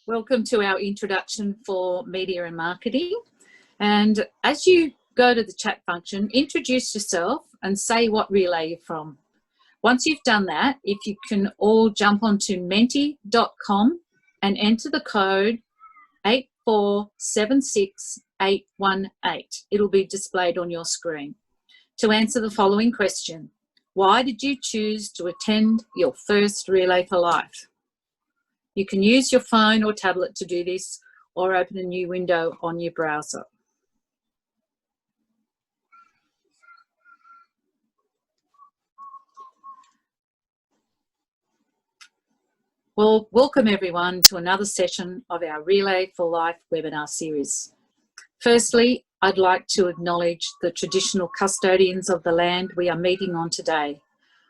Welcome to our introduction for media and marketing. And as you go to the chat function, introduce yourself and say what relay you're from. Once you've done that, if you can all jump onto menti.com and enter the code 8476818. It'll be displayed on your screen. To answer the following question, why did you choose to attend your first Relay for Life? You can use your phone or tablet to do this, or open a new window on your browser. Well, welcome everyone to another session of our Relay for Life webinar series. Firstly, I'd like to acknowledge the traditional custodians of the land we are meeting on today.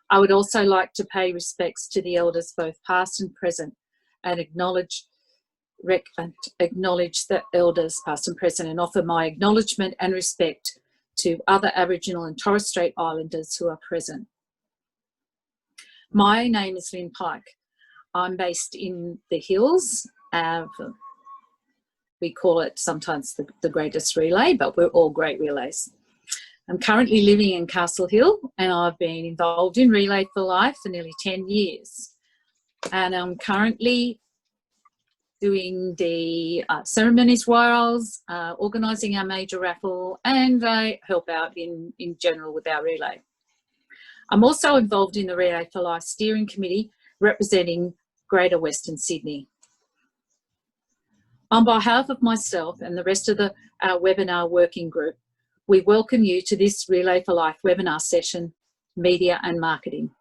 I would also like to pay respects to the elders, both past and present, and acknowledge the elders past and present, and offer my acknowledgement and respect to other Aboriginal and Torres Strait Islanders who are present. My name is Lynn Pike. I'm based in the hills. We call it sometimes the greatest relay, but we're all great relays. I'm currently living in Castle Hill, and I've been involved in Relay for Life for nearly 10 years. And I'm currently doing the ceremonies whiles, organising our major raffle, and I help out in general with our relay. I'm also involved in the Relay for Life steering committee representing Greater Western Sydney. On behalf of myself and the rest of our webinar working group, we welcome you to this Relay for Life webinar session, Media and Marketing.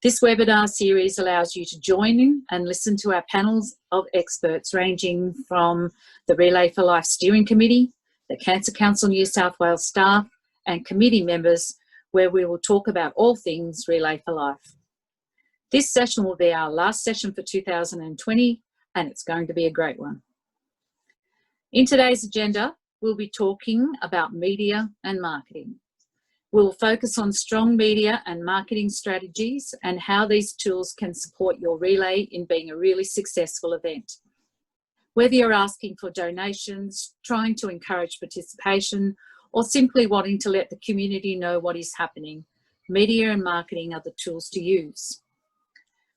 This webinar series allows you to join in and listen to our panels of experts ranging from the Relay for Life Steering Committee, the Cancer Council New South Wales staff and committee members, where we will talk about all things Relay for Life. This session will be our last session for 2020, and it's going to be a great one. In today's agenda, we'll be talking about media and marketing. We'll focus on strong media and marketing strategies and how these tools can support your relay in being a really successful event. Whether you're asking for donations, trying to encourage participation, or simply wanting to let the community know what is happening, media and marketing are the tools to use.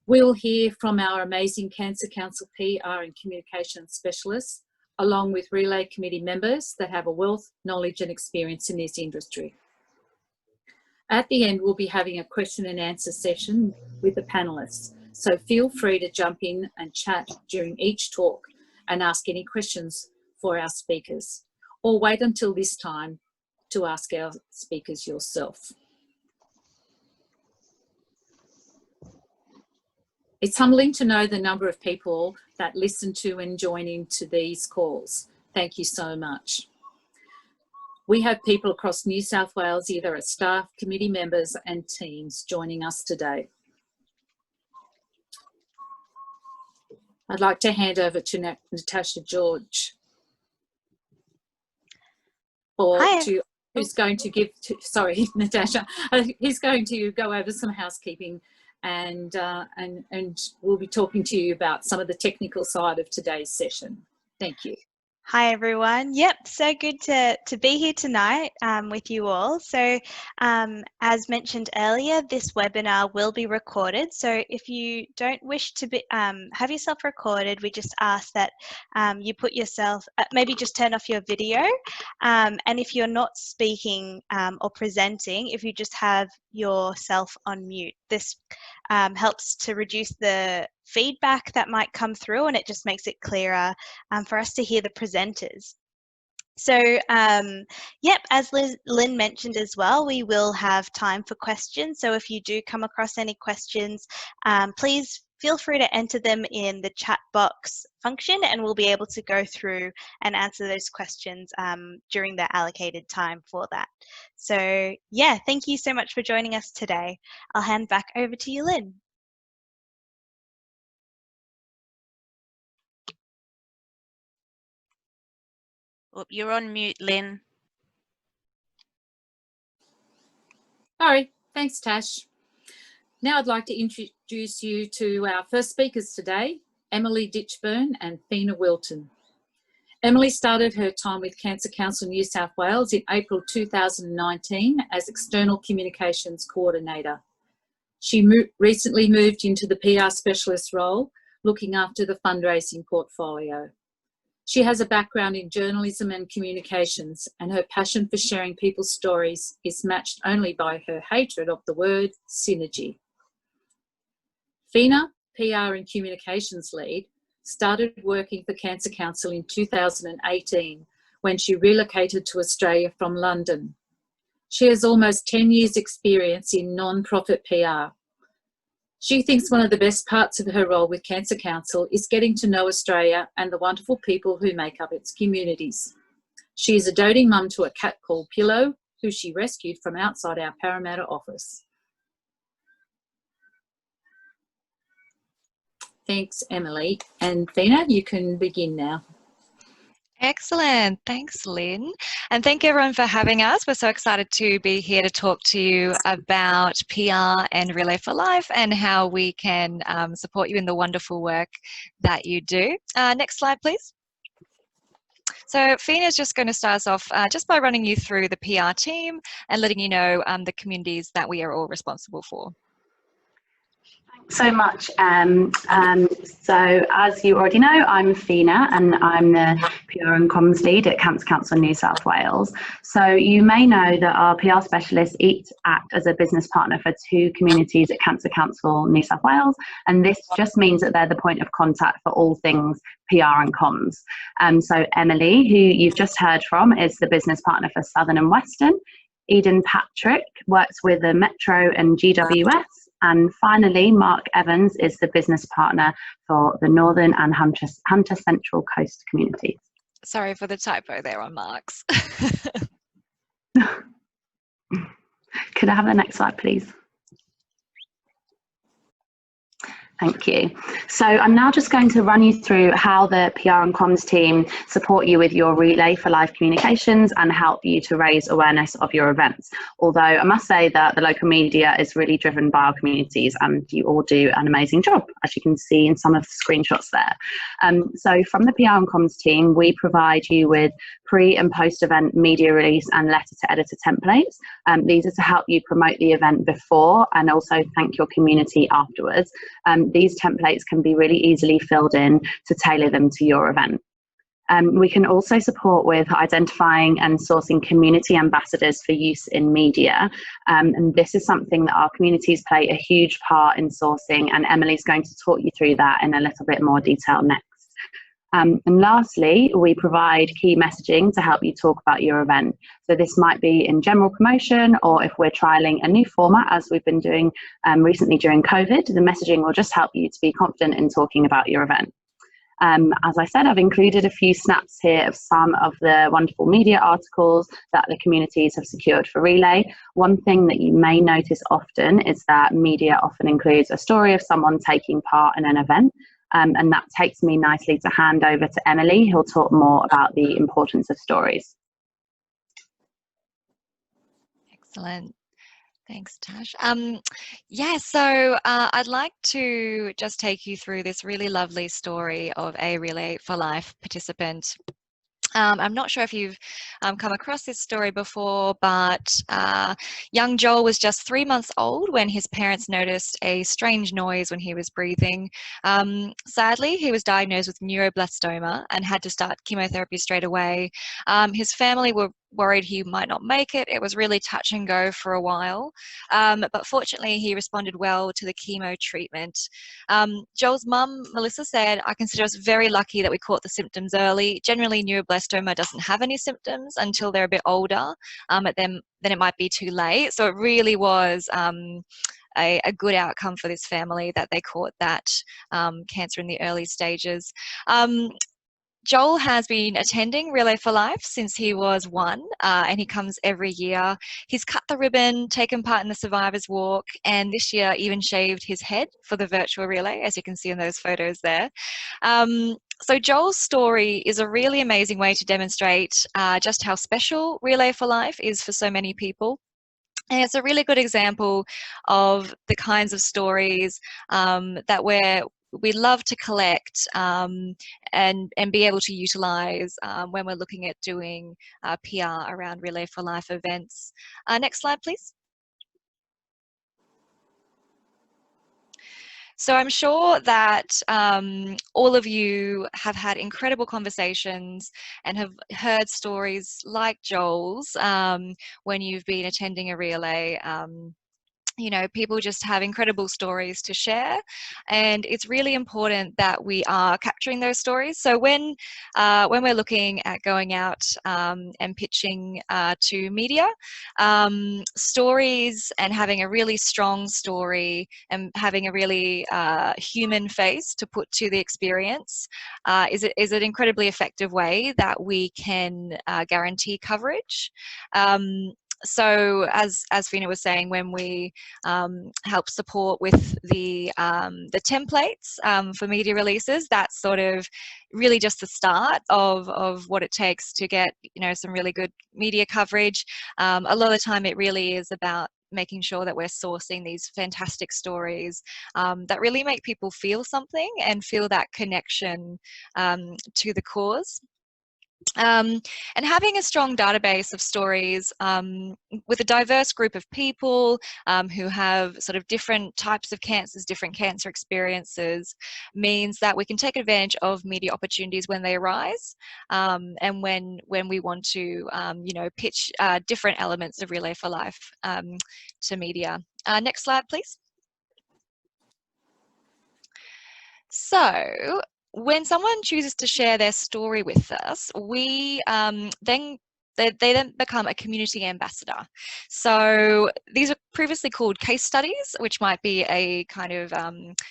We'll hear from our amazing Cancer Council PR and communications specialists, along with Relay Committee members that have a wealth, knowledge and experience in this industry. At the end, we'll be having a question and answer session with the panellists, so feel free to jump in and chat during each talk and ask any questions for our speakers, or wait until this time to ask our speakers yourself. It's humbling to know the number of people that listen to and join into these calls. Thank you so much. We have people across New South Wales, either as staff, committee members and teams joining us today. I'd like to hand over to Natasha George, who's going to give, sorry, Natasha, he's going to go over some housekeeping and we'll be talking to you about some of the technical side of today's session. Thank you. Hi everyone. Yep, so good to be here tonight with you all. So as mentioned earlier, this webinar will be recorded. So if you don't wish to have yourself recorded, we just ask that you put yourself, maybe just turn off your video. And if you're not speaking or presenting, if you just have yourself on mute, this helps to reduce the feedback that might come through, and it just makes it clearer for us to hear the presenters. So, yep, as Lynn mentioned as well, we will have time for questions. So if you do come across any questions, please feel free to enter them in the chat box function, and we'll be able to go through and answer those questions during the allocated time for that. So yeah, thank you so much for joining us today. I'll hand back over to you, Lynn. Oh, you're on mute, Lynn. Sorry, thanks Tash. Now I'd like to introduce you to our first speakers today, Emily Ditchburn and Fina Wilton. Emily started her time with Cancer Council New South Wales in April 2019 as External Communications Coordinator. She recently moved into the PR specialist role, looking after the fundraising portfolio. She has a background in journalism and communications, and her passion for sharing people's stories is matched only by her hatred of the word synergy. Fina, PR and communications lead, started working for Cancer Council in 2018 when she relocated to Australia from London. She has almost 10 years' experience in non-profit PR. She thinks one of the best parts of her role with Cancer Council is getting to know Australia and the wonderful people who make up its communities. She is a doting mum to a cat called Pillow, who she rescued from outside our Parramatta office. Thanks, Emily. And Fina, you can begin now. Excellent. Thanks, Lynn. And thank you everyone for having us. We're so excited to be here to talk to you about PR and Relay for Life and how we can support you in the wonderful work that you do. Next slide, please. So Fina is just going to start us off just by running you through the PR team and letting you know the communities that we are all responsible for. So much. So as you already know, I'm Fina and I'm the PR and comms lead at Cancer Council New South Wales. So you may know that our PR specialists each act as a business partner for 2 communities at Cancer Council New South Wales, and this just means that they're the point of contact for all things PR and comms. So Emily, who you've just heard from, is the business partner for Southern and Western. Eden Patrick works with the Metro and GWS. And finally, Mark Evans is the business partner for the Northern and Hunter Central Coast communities. Sorry for the typo there on Mark's. Could I have the next slide, please? Thank you. So I'm now just going to run you through how the PR and comms team support you with your Relay for Life communications and help you to raise awareness of your events. Although I must say that the local media is really driven by our communities and you all do an amazing job, as you can see in some of the screenshots there. So from the PR and comms team, we provide you with pre and post event media release and letter to editor templates. These are to help you promote the event before and also thank your community afterwards. These templates can be really easily filled in to tailor them to your event. We can also support with identifying and sourcing community ambassadors for use in media. And this is something that our communities play a huge part in sourcing, and Emily's going to talk you through that in a little bit more detail next. And lastly, we provide key messaging to help you talk about your event. So this might be in general promotion, or if we're trialing a new format, as we've been doing recently during COVID, the messaging will just help you to be confident in talking about your event. As I said, I've included a few snaps here of some of the wonderful media articles that the communities have secured for Relay. One thing that you may notice often is that media often includes a story of someone taking part in an event. And that takes me nicely to hand over to Emily, who'll talk more about the importance of stories. Excellent. Thanks, Tash. So I'd like to just take you through this really lovely story of a Relay for Life participant. I'm not sure if you've come across this story before, but young Joel was just 3 months old when his parents noticed a strange noise when he was breathing. Sadly, he was diagnosed with neuroblastoma and had to start chemotherapy straight away. His family were worried he might not make it. It was really touch and go for a while, but fortunately he responded well to the chemo treatment. Joel's mum, Melissa, said, "I consider us very lucky that we caught the symptoms early. Generally, neuroblastoma doesn't have any symptoms until they're a bit older, but then it might be too late." So it really was a good outcome for this family that they caught that cancer in the early stages. Joel has been attending Relay for Life since he was 1, and he comes every year. He's cut the ribbon, taken part in the Survivors Walk, and this year even shaved his head for the virtual relay, as you can see in those photos there. So Joel's story is a really amazing way to demonstrate just how special Relay for Life is for so many people. And it's a really good example of the kinds of stories that we're we love to collect and be able to utilize when we're looking at doing PR around Relay for Life events. Next slide, please. So I'm sure that all of you have had incredible conversations and have heard stories like Joel's when you've been attending a relay. You know, people just have incredible stories to share, and it's really important that we are capturing those stories. So when we're looking at going out and pitching to media, stories and having a really strong story and having a really human face to put to the experience is an incredibly effective way that we can guarantee coverage. So as Fina was saying, when we help support with the templates for media releases, that's sort of really just the start of what it takes to get, you know, some really good media coverage. A lot of the time it really is about making sure that we're sourcing these fantastic stories that really make people feel something and feel that connection to the cause. And having a strong database of stories with a diverse group of people who have sort of different types of cancers, different cancer experiences, means that we can take advantage of media opportunities when they arise, and when we want to, you know, pitch different elements of Relay for Life to media. Next slide, please. So when someone chooses to share their story with us, we they then become a community ambassador. So these are previously called case studies, which might be a kind of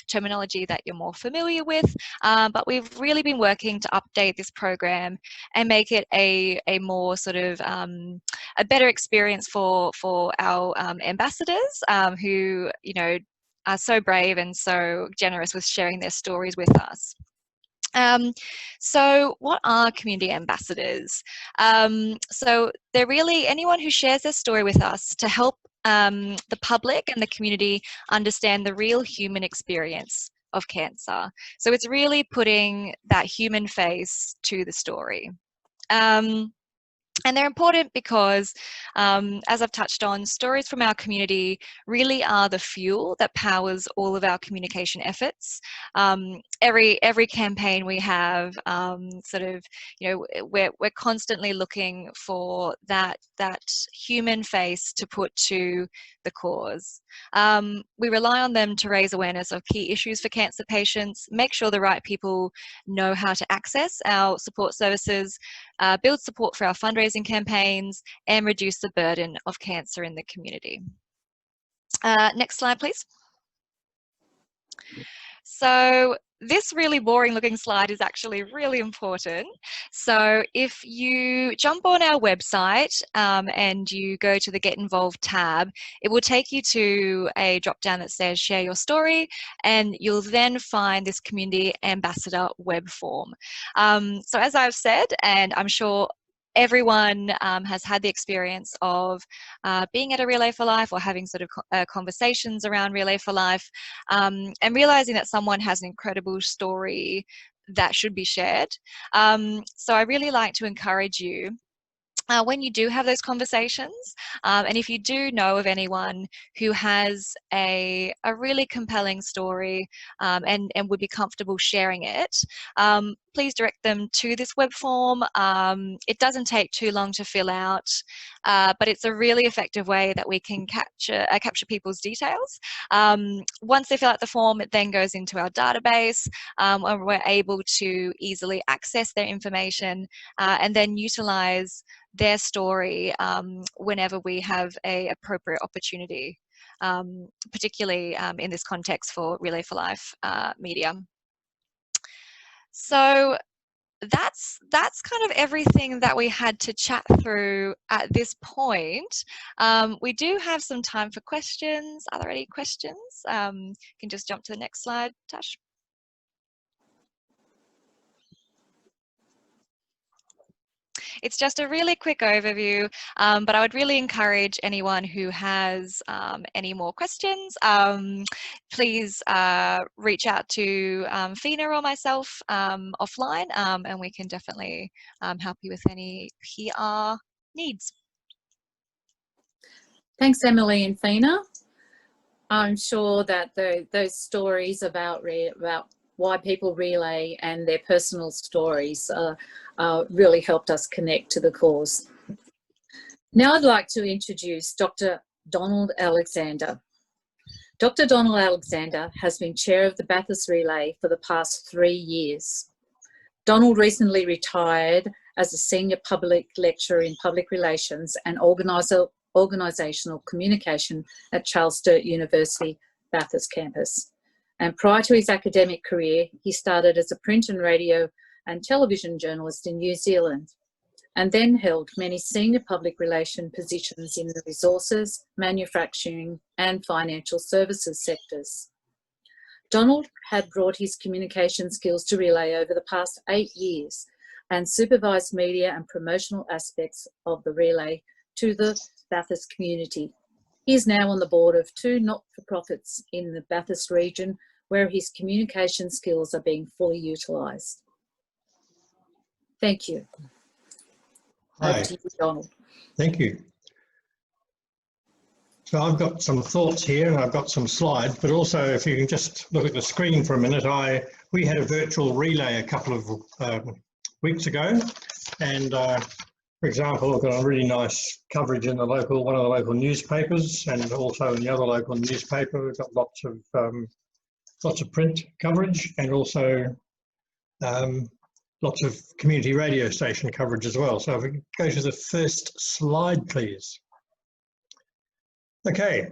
terminology that you're more familiar with, but we've really been working to update this program and make it a more sort of a better experience for our ambassadors who, you know, are so brave and so generous with sharing their stories with us. So what are community ambassadors? So they're really anyone who shares their story with us to help the public and the community understand the real human experience of cancer. So it's really putting that human face to the story. And they're important because, as I've touched on, stories from our community really are the fuel that powers all of our communication efforts. Every campaign we have, sort of, you know, we're constantly looking for that human face to put to the cause. We rely on them to raise awareness of key issues for cancer patients, make sure the right people know how to access our support services, build support for our fundraising campaigns, and reduce the burden of cancer in the community. Next slide, please. So this really boring looking slide is actually really important. So if you jump on our website and you go to the Get Involved tab, it will take you to a drop down that says Share Your Story, and you'll then find this Community Ambassador web form. So as I've said, and I'm sure everyone has had the experience of being at a Relay for Life or having sort of conversations around Relay for Life, and realizing that someone has an incredible story that should be shared. So I really like to encourage you, when you do have those conversations, and if you do know of anyone who has a really compelling story and would be comfortable sharing it, please direct them to this web form. It doesn't take too long to fill out, but it's a really effective way that we can capture people's details. Once they fill out the form, it then goes into our database, and we're able to easily access their information and then utilize their story whenever we have a appropriate opportunity, particularly in this context for Relay for Life media. So that's kind of everything that we had to chat through at this point. We do have some time for questions. Are there any questions? You can just jump to the next slide, Tash. it's just a really quick overview, but I would really encourage anyone who has any more questions, please reach out to Fina or myself offline, and we can definitely help you with any PR needs. Thanks, Emily and Fina. I'm sure that those stories about why people relay and their personal stories really helped us connect to the cause. Now I'd like to introduce Dr. Donald Alexander. Dr. Donald Alexander has been chair of the Bathurst Relay for the past 3 years. Donald recently retired as a senior public lecturer in public relations and organisational communication at Charles Sturt University, Bathurst campus. And prior to his academic career, he started as a print and radio and television journalist in New Zealand, and then held many senior public relation positions in the resources, manufacturing and financial services sectors. Donald had brought his communication skills to Relay over the past 8 years and supervised media and promotional aspects of the Relay to the Bathurst community. He is now on the board of 2 not-for-profits in the Bathurst region where his communication skills are being fully utilised. Thank you. Hi. Over to you, Donald. Thank you. So I've got some thoughts here and I've got some slides, but also if you can just look at the screen for a minute, we had a virtual relay a couple of weeks ago, and for example, I've got a really nice coverage in one of the local newspapers, and also in the other local newspaper. We've got lots of print coverage, and also lots of community radio station coverage as well. So if we go to the first slide, please. Okay,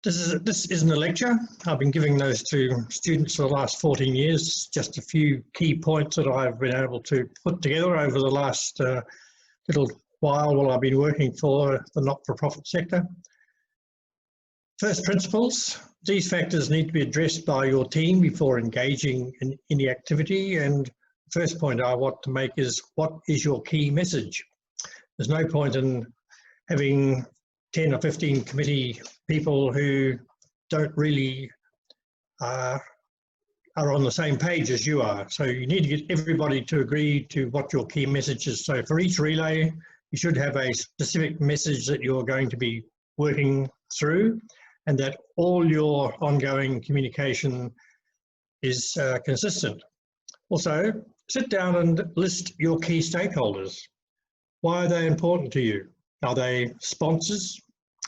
this isn't a lecture. I've been giving those to students for the last 14 years, just a few key points that I've been able to put together over the last little while I've been working for the not-for-profit sector. First principles, these factors need to be addressed by your team before engaging in any activity, and the first point I want to make is, what is your key message? There's no point in having 10 or 15 committee people who don't really are on the same page as you are. So you need to get everybody to agree to what your key message is. So for each relay, you should have a specific message that you're going to be working through, and that all your ongoing communication is consistent. Also, sit down and list your key stakeholders. Why are they important to you? Are they sponsors?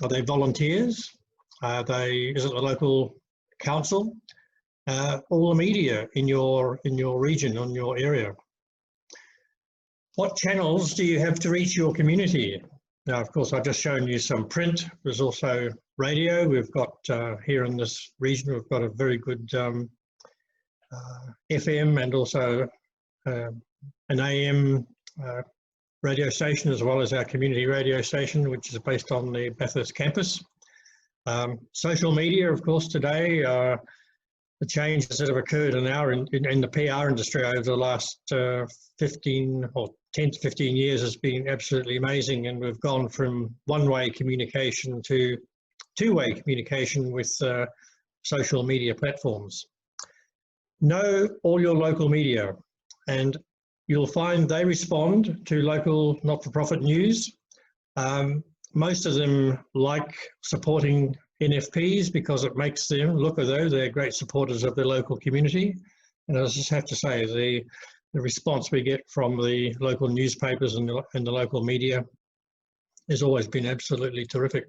Are they volunteers? Is it the local council? All the media in your region, in your area? What channels do you have to reach your community? Now, of course, I've just shown you some print. There's also radio. We've got here in this region, we've got a very good FM and also an AM radio station, as well as our community radio station, which is based on the Bathurst campus. Social media, of course, today, the changes that have occurred in the PR industry over the last 15 or 10 to 15 years has been absolutely amazing, and we've gone from one-way communication to two-way communication with social media platforms. Know all your local media, and you'll find they respond to local not-for-profit news. Most of them like supporting NFPs because it makes them look as though they're great supporters of their local community. And I just have to say, the response we get from the local newspapers and the local media has always been absolutely terrific.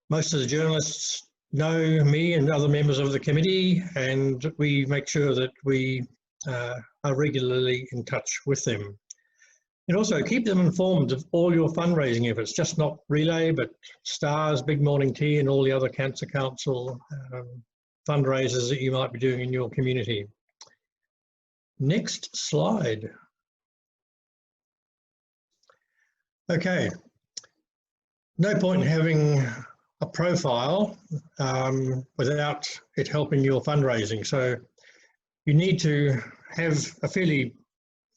Most of the journalists know me and other members of the committee, and we make sure that we are regularly in touch with them. And also keep them informed of all your fundraising efforts, just not Relay, but STARS, Big Morning Tea, and all the other Cancer Council fundraisers that you might be doing in your community. Next slide. Okay, no point in having a profile without it helping your fundraising. So you need to have a fairly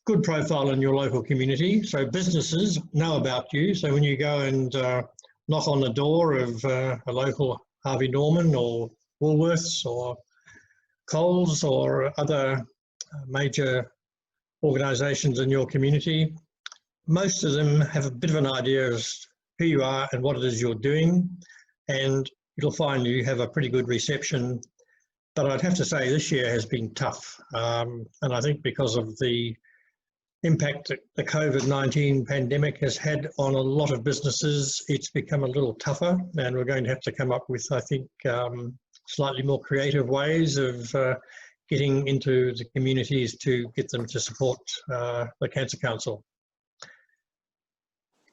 good profile in your local community, so businesses know about you. So when you go and knock on the door of a local Harvey Norman or Woolworths or Coles or other major organisations in your community, most of them have a bit of an idea as who you are and what it is you're doing, and you'll find you have a pretty good reception. But I'd have to say this year has been tough, and I think because of the impact that the COVID-19 pandemic has had on a lot of businesses, it's become a little tougher, and we're going to have to come up with, I think, slightly more creative ways of getting into the communities to get them to support the Cancer Council.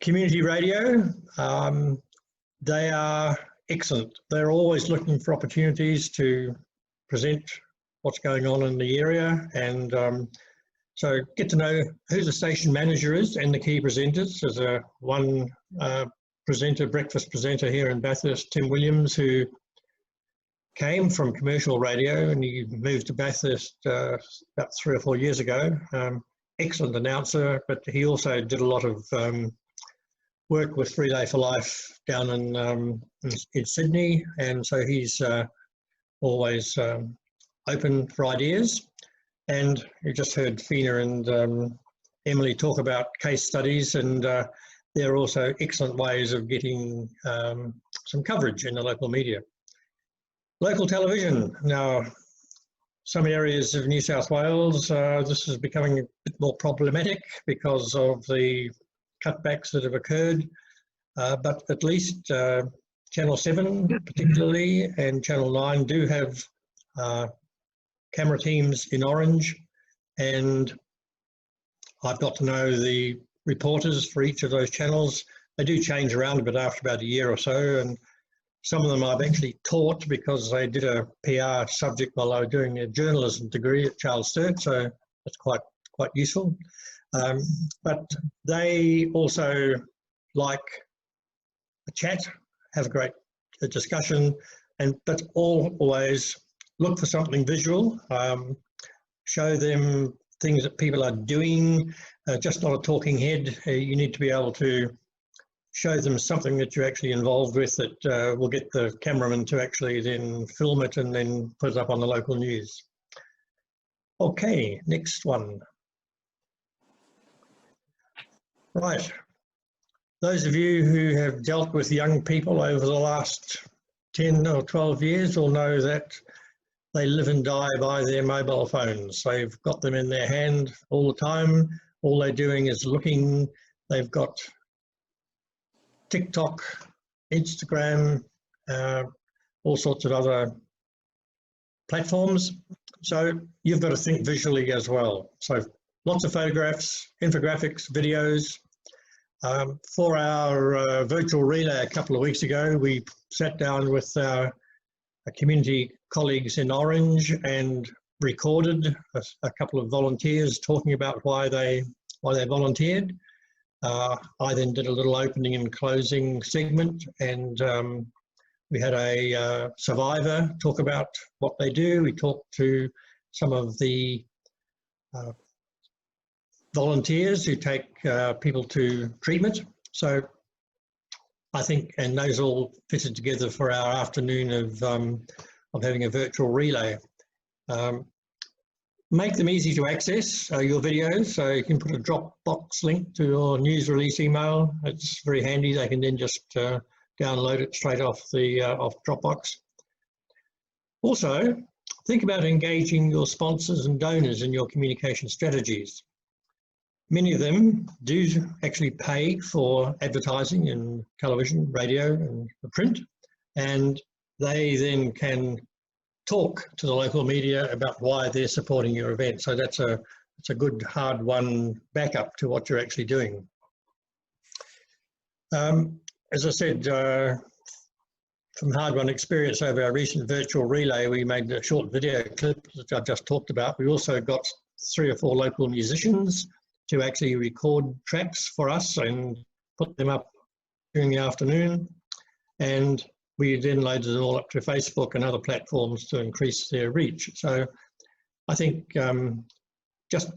Community radio, they are excellent. They're always looking for opportunities to present what's going on in the area, and so get to know who the station manager is and the key presenters. There's one presenter, breakfast presenter here in Bathurst, Tim Williams, who came from commercial radio and he moved to Bathurst about 3 or 4 years ago. Excellent announcer, but he also did a lot of work with Relay for Life down in Sydney, and so he's always open for ideas. And you just heard Fina and Emily talk about case studies, and they're also excellent ways of getting some coverage in the local media. Local television. Now, some areas of New South Wales, this is becoming a bit more problematic because of the cutbacks that have occurred, but at least Channel 7 particularly and Channel 9 do have camera teams in Orange, and I've got to know the reporters for each of those channels. They do change around a bit after about a year or so, and some of them I've actually taught because they did a PR subject while they were doing their journalism degree at Charles Sturt, so that's quite useful. But they also like a chat, have a great discussion, but always look for something visual, show them things that people are doing, just not a talking head. You need to be able to show them something that you're actually involved with that will get the cameraman to actually then film it and then put it up on the local news. Okay, next one. Right, those of you who have dealt with young people over the last 10 or 12 years will know that they live and die by their mobile phones. They've got them in their hand all the time. All they're doing is looking. They've got TikTok, Instagram, all sorts of other platforms. So you've got to think visually as well. So lots of photographs, infographics, videos. For our virtual relay a couple of weeks ago, we sat down with our community colleagues in Orange and recorded a couple of volunteers talking about why they volunteered. I then did a little opening and closing segment, and we had a survivor talk about what they do. We talked to some of the volunteers who take people to treatment. So I think, and those all fitted together for our afternoon of having a virtual relay. Make them easy to access, your videos, so you can put a Dropbox link to your news release email. It's very handy. They can then just download it straight off the off Dropbox. Also, think about engaging your sponsors and donors in your communication strategies. Many of them do actually pay for advertising in television, radio, and the print, and they then can talk to the local media about why they're supporting your event. So that's a good hard-won backup to what you're actually doing. As I said, from hard-won experience over our recent virtual relay, we made a short video clip that I've just talked about. We also got 3 or 4 local musicians to actually record tracks for us and put them up during the afternoon. And we then loaded them all up to Facebook and other platforms to increase their reach. So I think just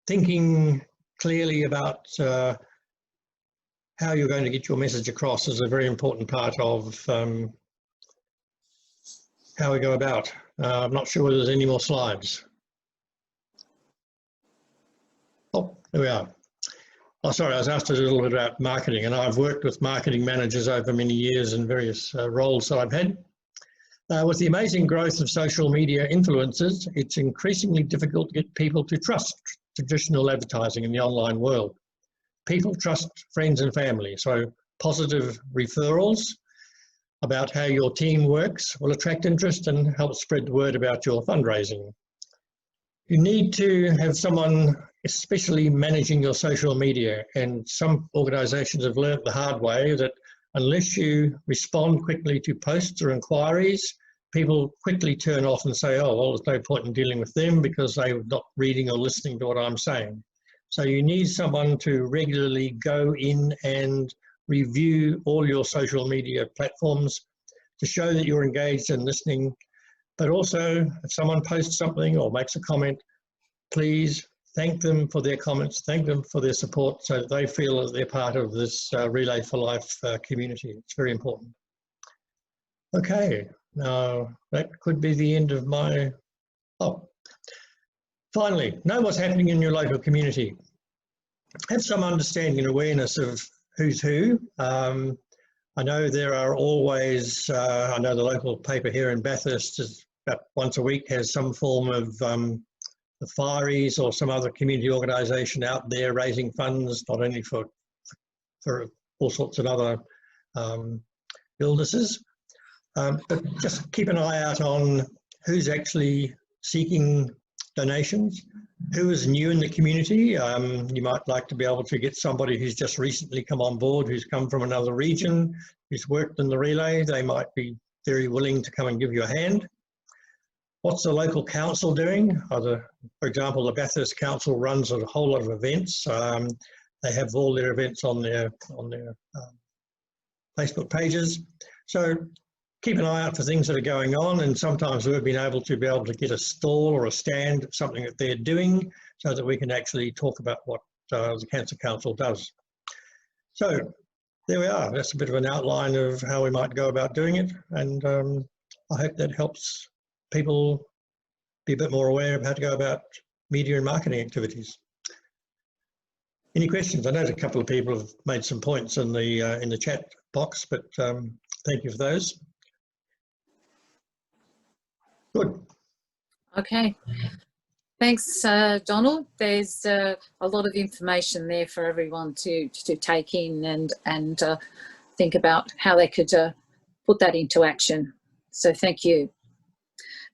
thinking clearly about how you're going to get your message across is a very important part of how we go about. I'm not sure whether there's any more slides. Oh, there we are. Oh, sorry, I was asked to do a little bit about marketing, and I've worked with marketing managers over many years in various roles that I've had. With the amazing growth of social media influencers, it's increasingly difficult to get people to trust traditional advertising in the online world. People trust friends and family, so positive referrals about how your team works will attract interest and help spread the word about your fundraising. You need to have someone especially managing your social media, and some organisations have learnt the hard way that unless you respond quickly to posts or inquiries, people quickly turn off and say, oh, well, there's no point in dealing with them because they're not reading or listening to what I'm saying. So you need someone to regularly go in and review all your social media platforms to show that you're engaged and listening. But also, if someone posts something or makes a comment, please thank them for their comments, thank them for their support so that they feel that they're part of this Relay for Life community. It's very important. Okay, now that could be the end of my, finally, know what's happening in your local community. Have some understanding and awareness of who's who. I know there are always, I know the local paper here in Bathurst is about once a week has some form of the Fireys or some other community organisation out there raising funds, not only for all sorts of other illnesses, but just keep an eye out on who's actually seeking donations, who is new in the community. You might like to be able to get somebody who's just recently come on board, who's come from another region, who's worked in the relay. They might be very willing to come and give you a hand. What's the local council doing? For example, the Bathurst Council runs a whole lot of events. They have all their events on their Facebook pages. So keep an eye out for things that are going on, and sometimes we've been able to get a stall or a stand, something that they're doing, so that we can actually talk about what the Cancer Council does. So there we are. That's a bit of an outline of how we might go about doing it, and I hope that helps people be a bit more aware of how to go about media and marketing activities. Any questions? I know a couple of people have made some points in the chat box, but thank you for those. Good. Okay. Thanks, Donald. There's a lot of information there for everyone to take in and think about how they could put that into action. So thank you.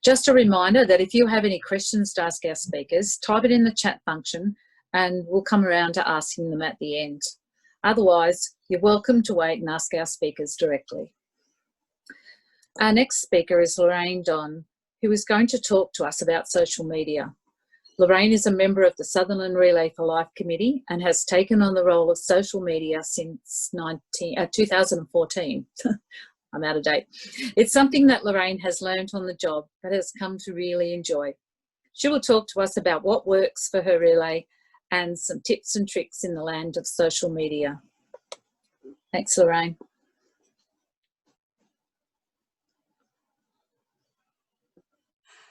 Just a reminder that if you have any questions to ask our speakers, type it in the chat function and we'll come around to asking them at the end. Otherwise, you're welcome to wait and ask our speakers directly. Our next speaker is Lorraine Don, who is going to talk to us about social media. Lorraine is a member of the Sutherland Relay for Life Committee and has taken on the role of social media since 2014. I'm out of date. It's something that Lorraine has learned on the job but has come to really enjoy. She will talk to us about what works for her relay and some tips and tricks in the land of social media. Thanks, Lorraine.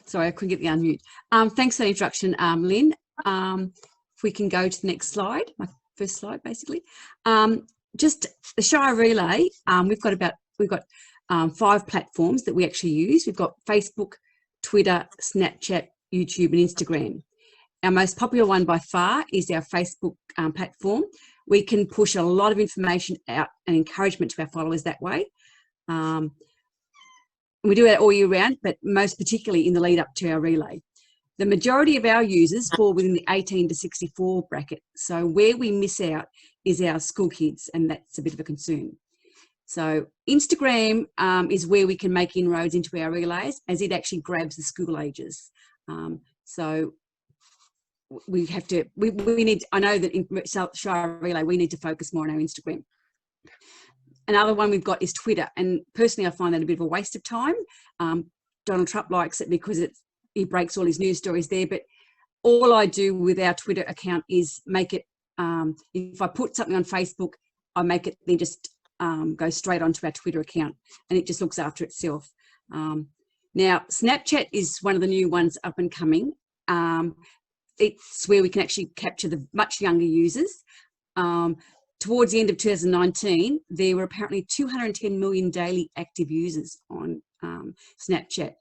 Sorry, I couldn't get the unmute. Thanks for the introduction, Lynn. If we can go to the next slide, my first slide, basically. Just the Shire Relay, we've got 5 platforms that we actually use. We've got Facebook, Twitter, Snapchat, YouTube, and Instagram. Our most popular one by far is our Facebook platform. We can push a lot of information out and encouragement to our followers that way. We do that all year round, but most particularly in the lead up to our relay. The majority of our users fall within the 18 to 64 bracket. So where we miss out is our school kids, and that's a bit of a concern. So Instagram is where we can make inroads into our relays, as it actually grabs the school ages. So we have to, we need, I know that in Shire Relay, we need to focus more on our Instagram. Another one we've got is Twitter, and personally I find that a bit of a waste of time. Donald Trump likes it because he breaks all his news stories there, but all I do with our Twitter account is make it, if I put something on Facebook, I make it then just go straight onto our Twitter account, and it just looks after itself. Now, Snapchat is one of the new ones up and coming. It's where we can actually capture the much younger users. Towards the end of 2019, there were apparently 210 million daily active users on Snapchat,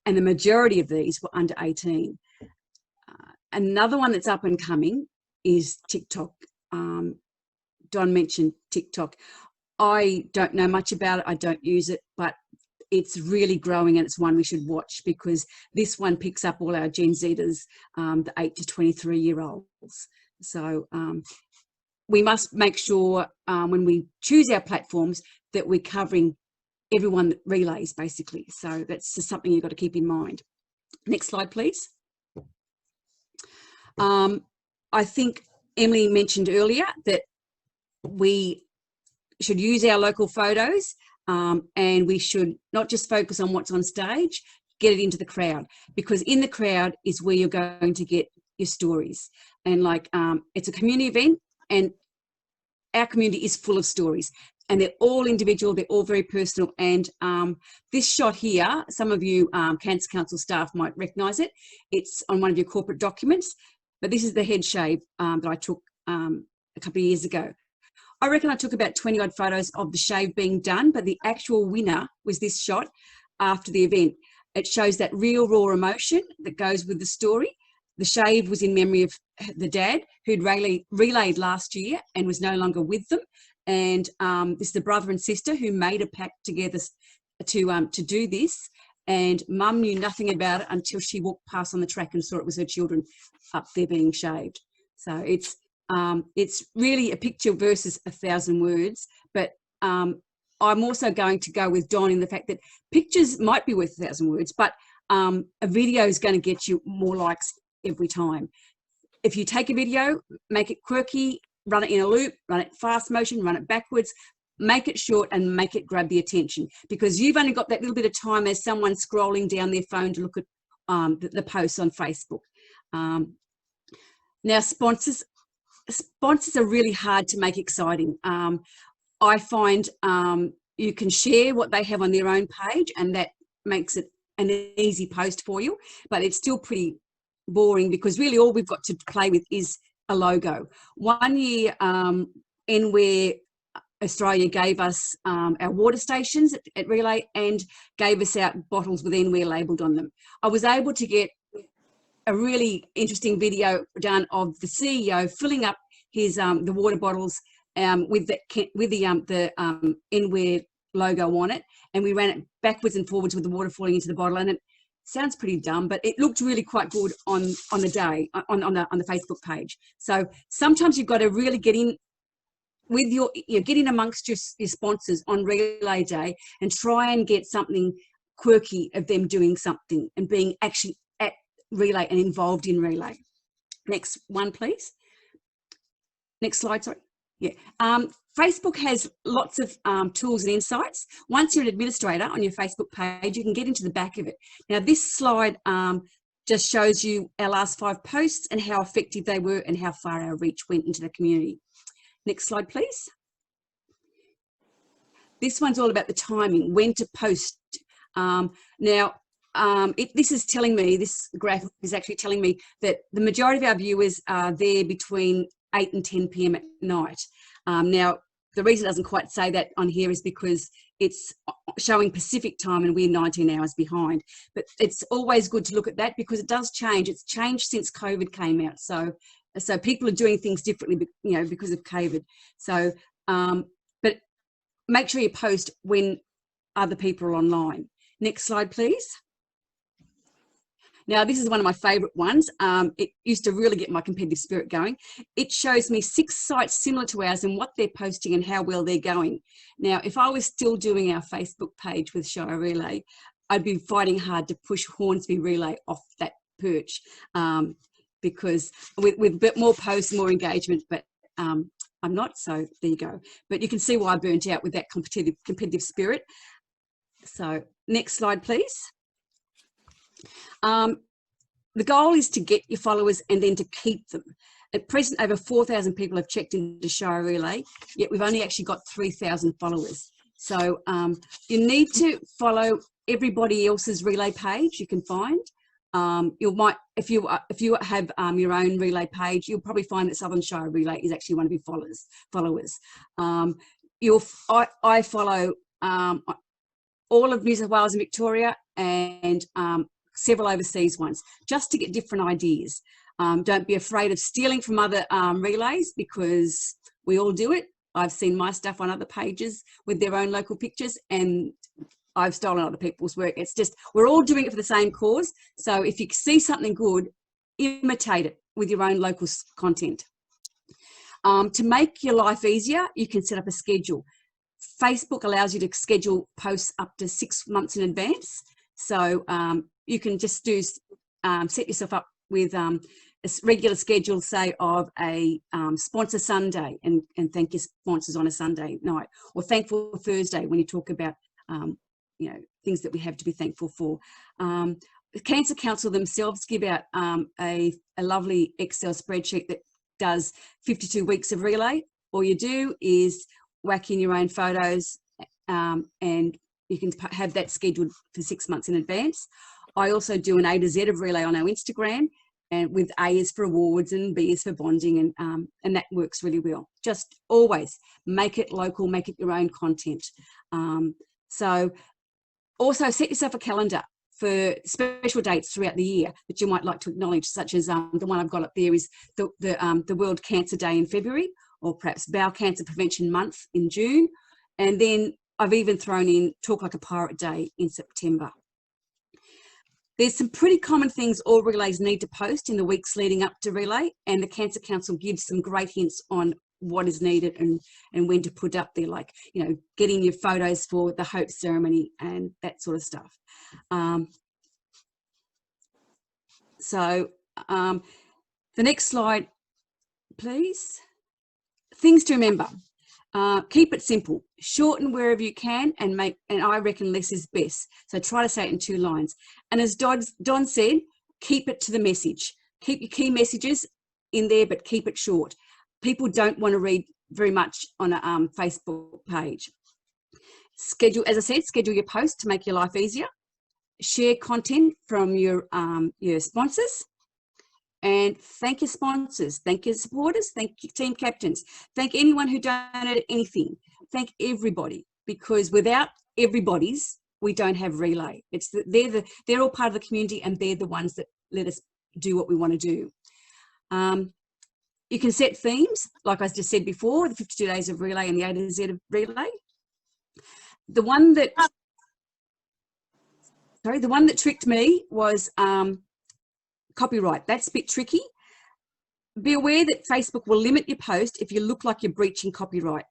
and the majority of these were under 18. Another one that's up and coming is TikTok. Don mentioned TikTok. I don't know much about it. I don't use it, but it's really growing, and it's one we should watch, because this one picks up all our Gen Zers, the 8 to 23-year-olds. So we must make sure when we choose our platforms that we're covering everyone that relays, basically. So that's just something you've got to keep in mind. Next slide, please. I think Emily mentioned earlier that we should use our local photos, and we should not just focus on what's on stage, get it into the crowd, because in the crowd is where you're going to get your stories. And like, it's a community event, and our community is full of stories, and they're all individual, they're all very personal. And this shot here, some of you Cancer Council staff might recognise it. It's on one of your corporate documents, but this is the head shave that I took a couple of years ago. I reckon I took about 20 odd photos of the shave being done, but the actual winner was this shot after the event. It shows that real raw emotion that goes with the story. The shave was in memory of the dad who'd relayed last year and was no longer with them. And this is the brother and sister who made a pact together to do this. And mum knew nothing about it until she walked past on the track and saw it was her children up there being shaved. So it's really a picture versus 1,000 words, but I'm also going to go with Don in the fact that pictures might be worth 1,000 words, but a video is going to get you more likes every time. If you take a video, make it quirky, run it in a loop, run it fast motion, run it backwards, make it short and make it grab the attention, because you've only got that little bit of time as someone scrolling down their phone to look at the posts on Facebook. Now, sponsors are really hard to make exciting. I find you can share what they have on their own page, and that makes it an easy post for you, but it's still pretty boring, because really all we've got to play with is a logo. One year, Enware Australia gave us our water stations at Relay and gave us out bottles with Enware labelled on them. I was able to get a really interesting video done of the CEO filling up his the water bottles with the Enware logo on it, and we ran it backwards and forwards with the water falling into the bottle. And it sounds pretty dumb, but it looked really quite good on the day on the Facebook page. So sometimes you've got to really get in with get in amongst your sponsors on Relay Day and try and get something quirky of them doing something and being actually at Relay and involved in Relay. Next one, please. Next slide, sorry. Yeah. Facebook has lots of tools and insights. Once you're an administrator on your Facebook page, you can get into the back of it. Now, this slide just shows you our last 5 posts and how effective they were and how far our reach went into the community. Next slide, please. This one's all about the timing, when to post. This is telling me, this graph is actually telling me that the majority of our viewers are there between 8 and 10 p.m. at night. Now, the reason it doesn't quite say that on here is because it's showing Pacific time and we're 19 hours behind. But it's always good to look at that, because it does change. It's changed since COVID came out. So people are doing things differently, because of COVID. So, but make sure you post when other people are online. Next slide, please. Now, this is one of my favourite ones. It used to really get my competitive spirit going. It shows me 6 sites similar to ours and what they're posting and how well they're going. Now, if I was still doing our Facebook page with Shire Relay, I'd be fighting hard to push Hornsby Relay off that perch, because with a bit more posts, more engagement, but I'm not, so there you go. But you can see why I burnt out with that competitive spirit. So next slide, please. the goal is to get your followers and then to keep them. At present, over 4,000 people have checked into Shire Relay, yet we've only actually got 3,000 followers. So you need to follow everybody else's relay page you can find. If you have your own relay page, you'll probably find that Southern Shire Relay is actually one of your followers. I follow all of New South Wales and Victoria, and several overseas ones, just to get different ideas. Don't be afraid of stealing from other relays, because we all do it. I've seen my stuff on other pages with their own local pictures, and I've stolen other people's work. It's just, we're all doing it for the same cause. So if you see something good, imitate it with your own local content. To make your life easier, you can set up a schedule. Facebook allows you to schedule posts up to 6 months in advance. So you can just do set yourself up with a regular schedule, say, of a sponsor Sunday, and thank your sponsors on a Sunday night, or Thankful Thursday, when you talk about you know, things that we have to be thankful for. The Cancer Council themselves give out a lovely Excel spreadsheet that does 52 weeks of relay. All you do is whack in your own photos, and you can have that scheduled for 6 months in advance. I also do an A to Z of relay on our Instagram, and with A is for awards and B is for bonding, and that works really well. Just always make it local, make it your own content. So also set yourself a calendar for special dates throughout the year that you might like to acknowledge, such as the one I've got up there is the World Cancer Day in February, or perhaps Bowel Cancer Prevention Month in June. And then I've even thrown in Talk Like a Pirate Day in September. There's some pretty common things all relays need to post in the weeks leading up to relay, and the Cancer Council gives some great hints on what is needed and when to put up there, like, you know, getting your photos for the Hope ceremony and that sort of stuff. The next slide, please. Things to remember. Keep it simple, shorten wherever you can, and I reckon less is best. So try to say it in 2 lines. And as Don said, keep it to the message. Keep your key messages in there, but keep it short. People don't want to read very much on a Facebook page. As I said, schedule your posts to make your life easier. Share content from your sponsors. And thank your sponsors, thank your supporters, thank your team captains, thank anyone who donated anything. Thank everybody, because without everybody's, we don't have relay. They're all part of the community, and they're the ones that let us do what we want to do. You can set themes, like I just said before, the 52 days of relay and the A to Z of relay. The one that tricked me was copyright. That's a bit tricky. Be aware that Facebook will limit your post if you look like you're breaching copyright.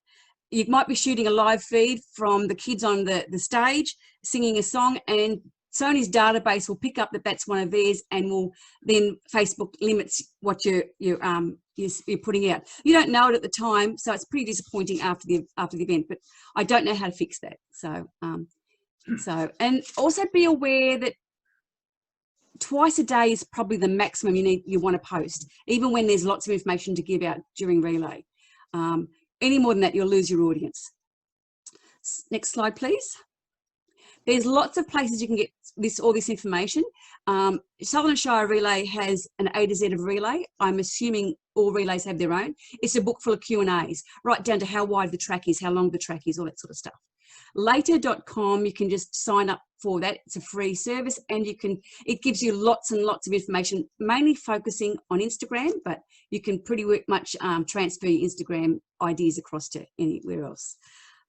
You might be shooting a live feed from the kids on the stage singing a song, and Sony's database will pick up that that's one of theirs, and then Facebook limits what you're putting out. You don't know it at the time, so it's pretty disappointing after the event. But I don't know how to fix that. So and also be aware that twice a day is probably the maximum you want to post, even when there's lots of information to give out during relay. Any more than that, you'll lose your audience. Next slide, please. There's lots of places you can get all this information. Southern Shire Relay has an A to Z of relay. I'm assuming all relays have their own. It's a book full of Q&As, right down to how wide the track is, how long the track is, all that sort of stuff. Later.com, you can just sign up for that. It's a free service, and it gives you lots and lots of information, mainly focusing on Instagram, but you can pretty much transfer your Instagram ideas across to anywhere else.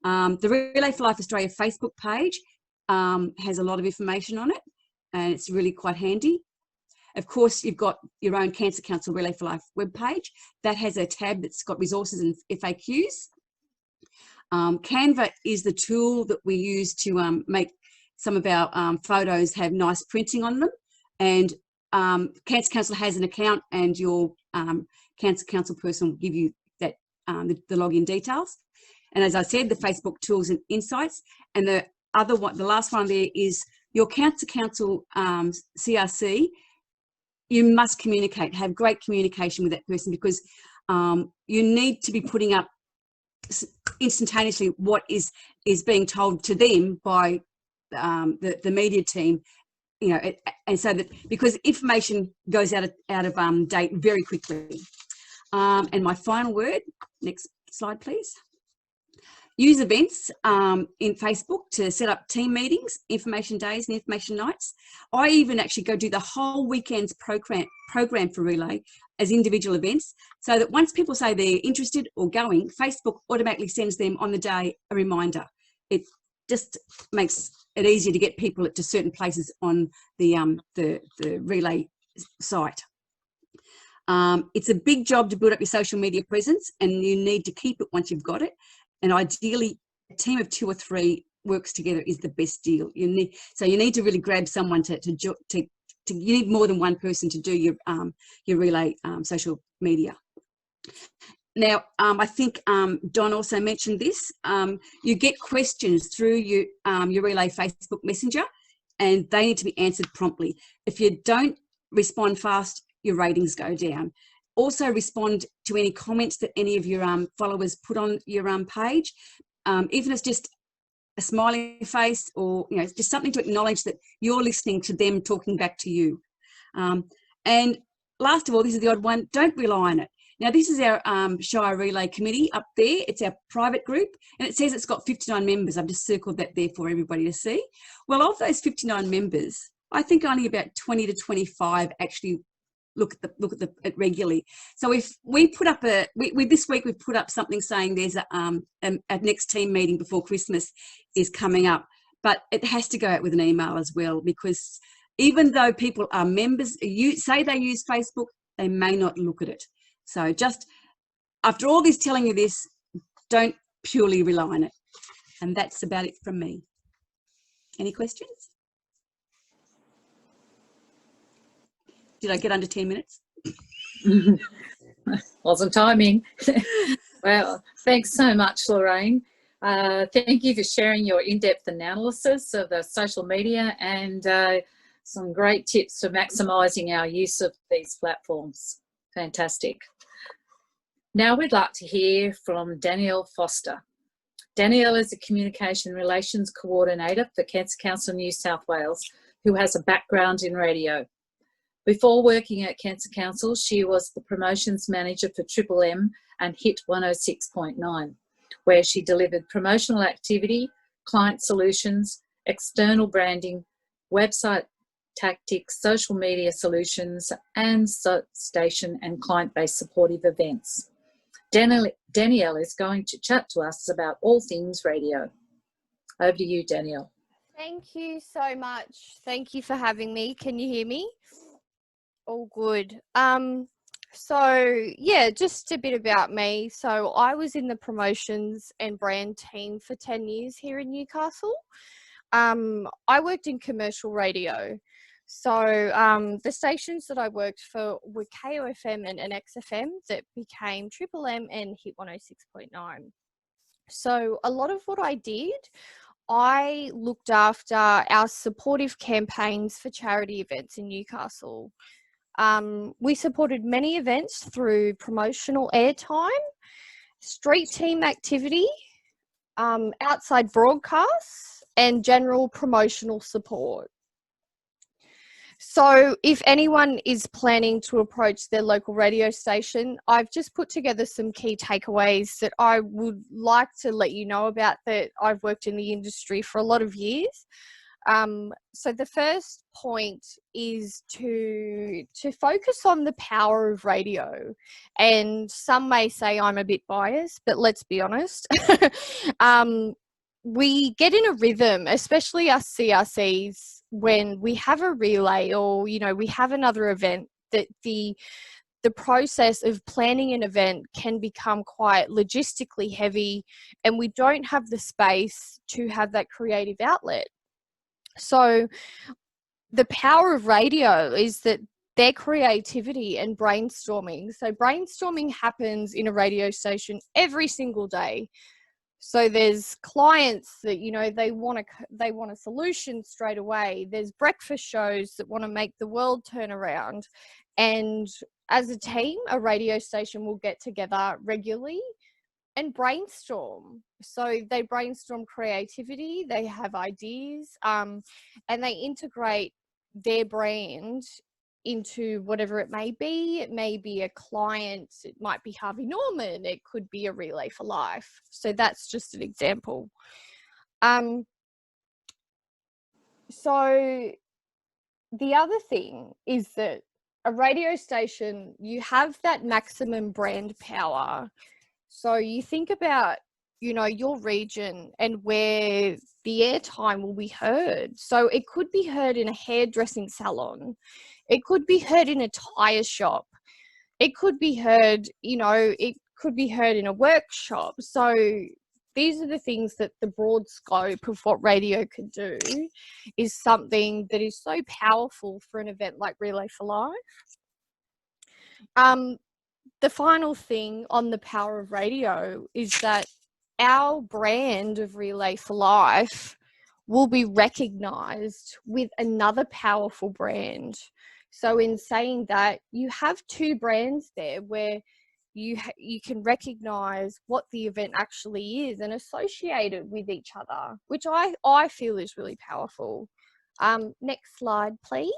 The Relay for Life Australia Facebook page has a lot of information on it, and it's really quite handy. Of course, you've got your own Cancer Council Relay for Life webpage. That has a tab that's got resources and FAQs. Canva is the tool that we use to make some of our photos have nice printing on them. And Cancer Council has an account, and your Cancer Council person will give you that the login details. And as I said, the Facebook tools and insights. And the last one there is your Cancer Council CRC you must communicate, have great communication with that person, because you need to be putting up instantaneously what is being told to them by the media team, you know, and so that, because information goes out of date very quickly. And my final word, next slide please. Use events in Facebook to set up team meetings, information days and information nights. I even actually go do the whole weekend's program for Relay as individual events, so that once people say they're interested or going, Facebook automatically sends them on the day a reminder. It just makes it easier to get people to certain places on the Relay site. It's a big job to build up your social media presence, and you need to keep it once you've got it. And ideally, a team of 2 or 3 works together is the best deal. You need to really grab someone you need more than one person to do your Relay social media. Now, I think Don also mentioned this. You get questions through your Relay Facebook Messenger, and they need to be answered promptly. If you don't respond fast, your ratings go down. Also respond to any comments that any of your followers put on your page, even if it's just a smiling face, or just something to acknowledge that you're listening to them talking back to you. And last of all, this is the odd one, don't rely on it. Now, this is our Shire Relay Committee up there. It's our private group, and it says it's got 59 members. I've just circled that there for everybody to see. Well, of those 59 members, I think only about 20 to 25 actually look at it regularly. So if we put up this week we've put up something saying there's a next team meeting before Christmas is coming up, but it has to go out with an email as well, because even though people are members, say they use Facebook, they may not look at it. So just after all this telling you this, don't purely rely on it. And that's about it from me. Any questions? Did I get under 10 minutes? Wasn't timing. Well, thanks so much, Lorraine. Thank you for sharing your in-depth analysis of the social media and some great tips for maximising our use of these platforms. Fantastic. Now we'd like to hear from Danielle Foster. Danielle is a Communication Relations Coordinator for Cancer Council New South Wales, who has a background in radio. Before working at Cancer Council, she was the Promotions Manager for Triple M and Hit 106.9, where she delivered promotional activity, client solutions, external branding, website tactics, social media solutions, and station and client-based supportive events. Danielle is going to chat to us about all things radio. Over to you, Danielle. Thank you so much. Thank you for having me. Can you hear me? All good. So yeah, just a bit about me. So I was in the promotions and brand team for 10 years here in Newcastle. I worked in commercial radio. So the stations that I worked for were KOFM and XFM that became Triple M and Hit 106.9. So a lot of what I did, I looked after our supportive campaigns for charity events in Newcastle. We supported many events through promotional airtime, street team activity, outside broadcasts, and general promotional support. So if anyone is planning to approach their local radio station, I've just put together some key takeaways that I would like to let you know about, that I've worked in the industry for a lot of years. So the first point is to focus on the power of radio. And some may say I'm a bit biased, but let's be honest. We get in a rhythm, especially us CRCs, when we have a relay or, we have another event, that the process of planning an event can become quite logistically heavy, and we don't have the space to have that creative outlet. So the power of radio is that their creativity and brainstorming. So brainstorming happens in a radio station every single day. So there's clients that, you know, they want a solution straight away. There's breakfast shows that want to make the world turn around. And as a team, a radio station will get together regularly and brainstorm. So they brainstorm creativity, they have ideas, and they integrate their brand into whatever it may be. It may be a client, it might be Harvey Norman, it could be a Relay for Life. So that's just an example. So the other thing is that a radio station, you have that maximum brand power. So you think about, you know, your region and where the airtime will be heard. So it could be heard in a hairdressing salon. It could be heard in a tire shop. It could be heard, you know, it could be heard in a workshop. So these are the things that the broad scope of what radio can do is something that is so powerful for an event like Relay for Life. The final thing on the power of radio is that our brand of Relay for Life will be recognised with another powerful brand. So in saying that, you have two brands there where you can recognise what the event actually is and associate it with each other, which I feel is really powerful. Next slide, please.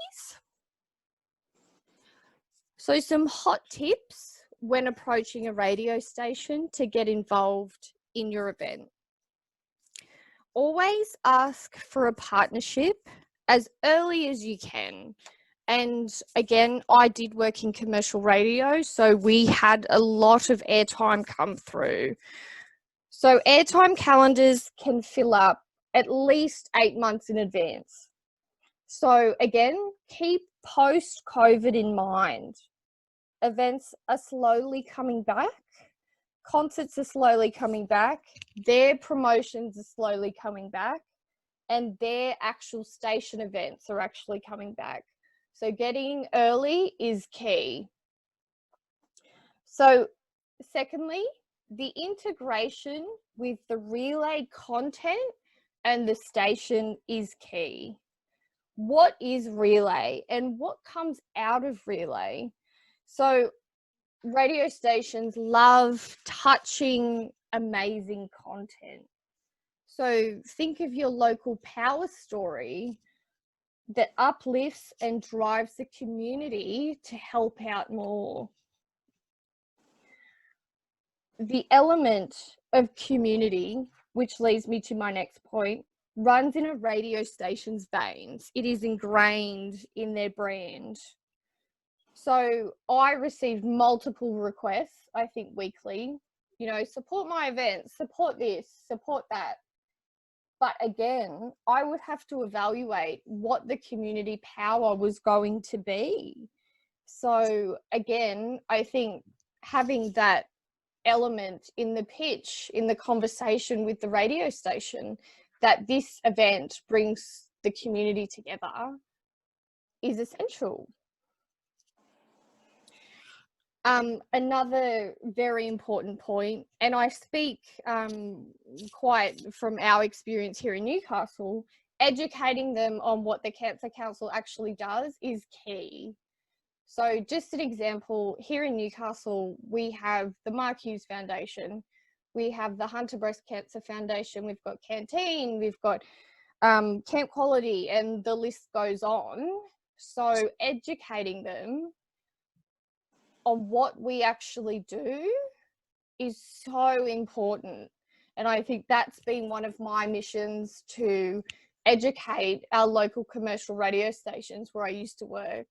So some hot tips when approaching a radio station to get involved in your event. Always ask for a partnership as early as you can. And again, I did work in commercial radio, so we had a lot of airtime come through. So airtime calendars can fill up at least 8 months in advance. So again, keep post-COVID in mind. Events are slowly coming back. Concerts are slowly coming back. Their promotions are slowly coming back. And their actual station events are actually coming back. So getting early is key. So secondly, the integration with the Relay content and the station is key. What is Relay and what comes out of Relay? So radio stations love touching amazing content. So think of your local power story that uplifts and drives the community to help out more. The element of community, which leads me to my next point, runs in a radio station's veins. It is ingrained in their brand. So I received multiple requests, I think weekly, you know, support my event, support this, support that. But again, I would have to evaluate what the community power was going to be. So again, I think having that element in the pitch, in the conversation with the radio station, that this event brings the community together is essential. Another very important point, and I speak quite from our experience here in Newcastle, educating them on what the Cancer Council actually does is key. So just an example, here in Newcastle, we have the Mark Hughes Foundation, we have the Hunter Breast Cancer Foundation, we've got Canteen, we've got Camp Quality, and the list goes on. So educating them on what we actually do is so important. And I think that's been one of my missions, to educate our local commercial radio stations where I used to work,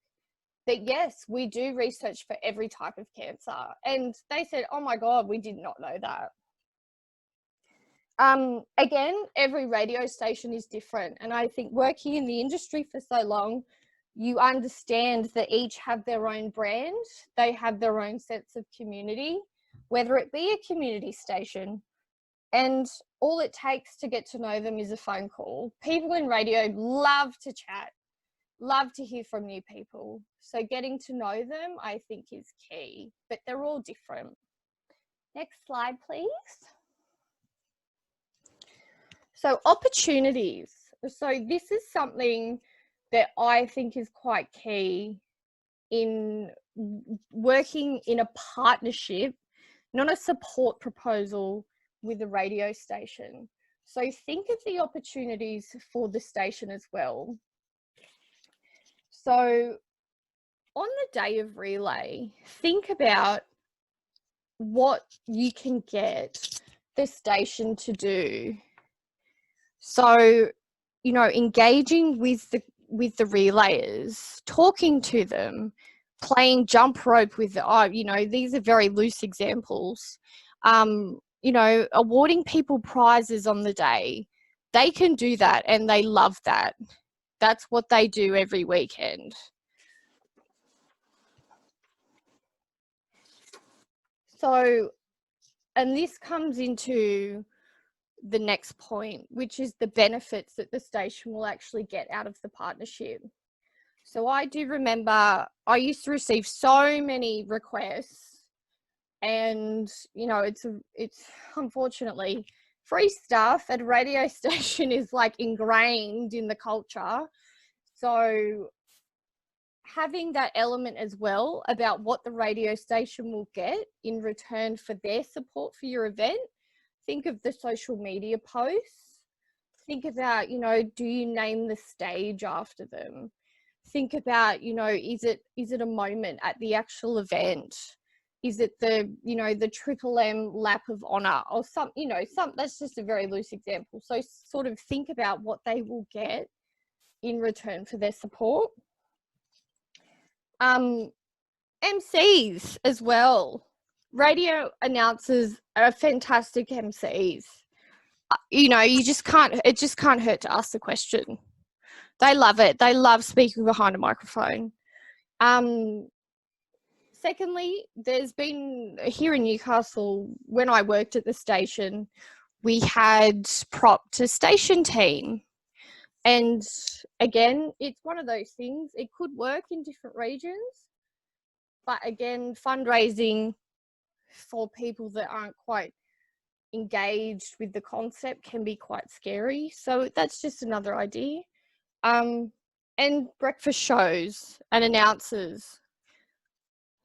that yes, we do research for every type of cancer. And they said, oh my God, we did not know that. Again, every radio station is different. And I think working in the industry for so long, you understand that each have their own brand, they have their own sense of community, whether it be a community station. And all it takes to get to know them is a phone call. People in radio love to chat, love to hear from new people. So getting to know them, I think, is key, but they're all different. Next slide, please. So opportunities. So this is something that I think is quite key in working in a partnership, not a support proposal with a radio station. So think of the opportunities for the station as well. So on the day of relay, think about what you can get the station to do. So, you know, engaging with the relayers, talking to them, playing jump rope with, you know, these are very loose examples. You know, awarding people prizes on the day. They can do that and they love that. That's what they do every weekend. So, and this comes into the next point, which is the benefits that the station will actually get out of the partnership. So I do remember I used to receive so many requests, and you know, it's unfortunately free stuff at a radio station is like ingrained in the culture. So having that element as well about what the radio station will get in return for their support for your event. Think of the social media posts. Think about, you know, do you name the stage after them? Think about, you know, is it a moment at the actual event? Is it the, you know, the Triple M lap of honor or some, you know, that's just a very loose example. So sort of think about what they will get in return for their support. MCs as well. Radio announcers are fantastic MCs. You know, it just can't hurt to ask the question. They love it. They love speaking behind a microphone. Secondly, there's been, here in Newcastle, when I worked at the station, we had propped a station team. And again, it's one of those things, it could work in different regions. But again, fundraising for people that aren't quite engaged with the concept can be quite scary. So that's just another idea. And breakfast shows and announcers.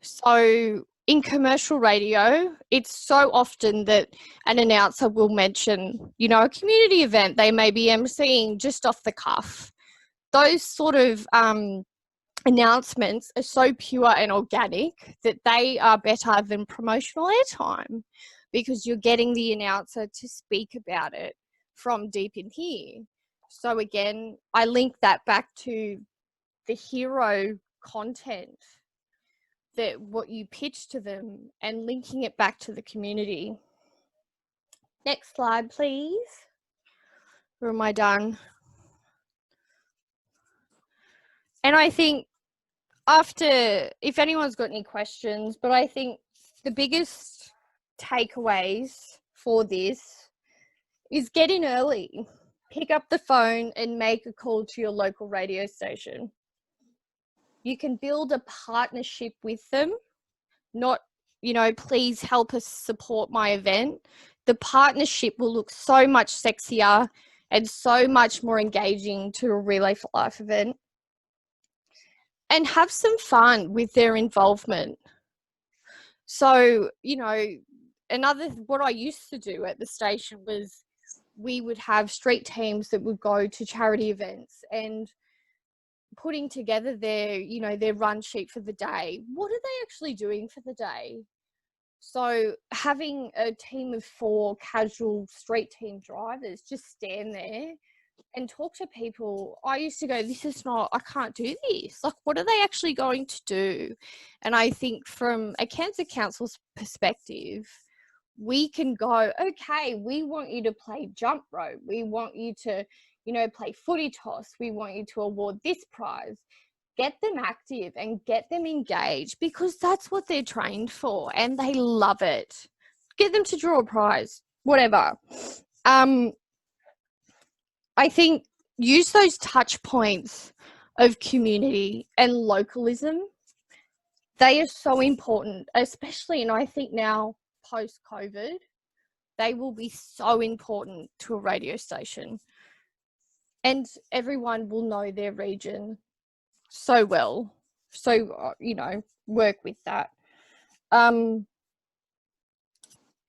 So in commercial radio, it's so often that an announcer will mention, you know, a community event they may be emceeing just off the cuff. Those sort of announcements are so pure and organic that they are better than promotional airtime, because you're getting the announcer to speak about it from deep in here. So again, I link that back to the hero content, that what you pitch to them, and linking it back to the community. Next slide, please. Or am I done? And I think after, if anyone's got any questions, but I think the biggest takeaways for this is get in early. Pick up the phone and make a call to your local radio station. You can build a partnership with them, not, you know, please help us support my event. The partnership will look so much sexier and so much more engaging to a Relay for Life event. And have some fun with their involvement. So, you know, what I used to do at the station was we would have street teams that would go to charity events and putting together their, you know, their run sheet for the day. What are they actually doing for the day? So having a team of 4 casual street team drivers just stand there and talk to people. I used to go, I can't do this. Like, what are they actually going to do? And I think from a Cancer Council's perspective, we can go, okay, we want you to play jump rope. We want you to, you know, play footy toss. We want you to award this prize. Get them active and get them engaged, because that's what they're trained for and they love it. Get them to draw a prize, whatever. I think use those touch points of community and localism. They are so important, especially, and I think now post-COVID, they will be so important to a radio station. And everyone will know their region so well. So, you know, work with that.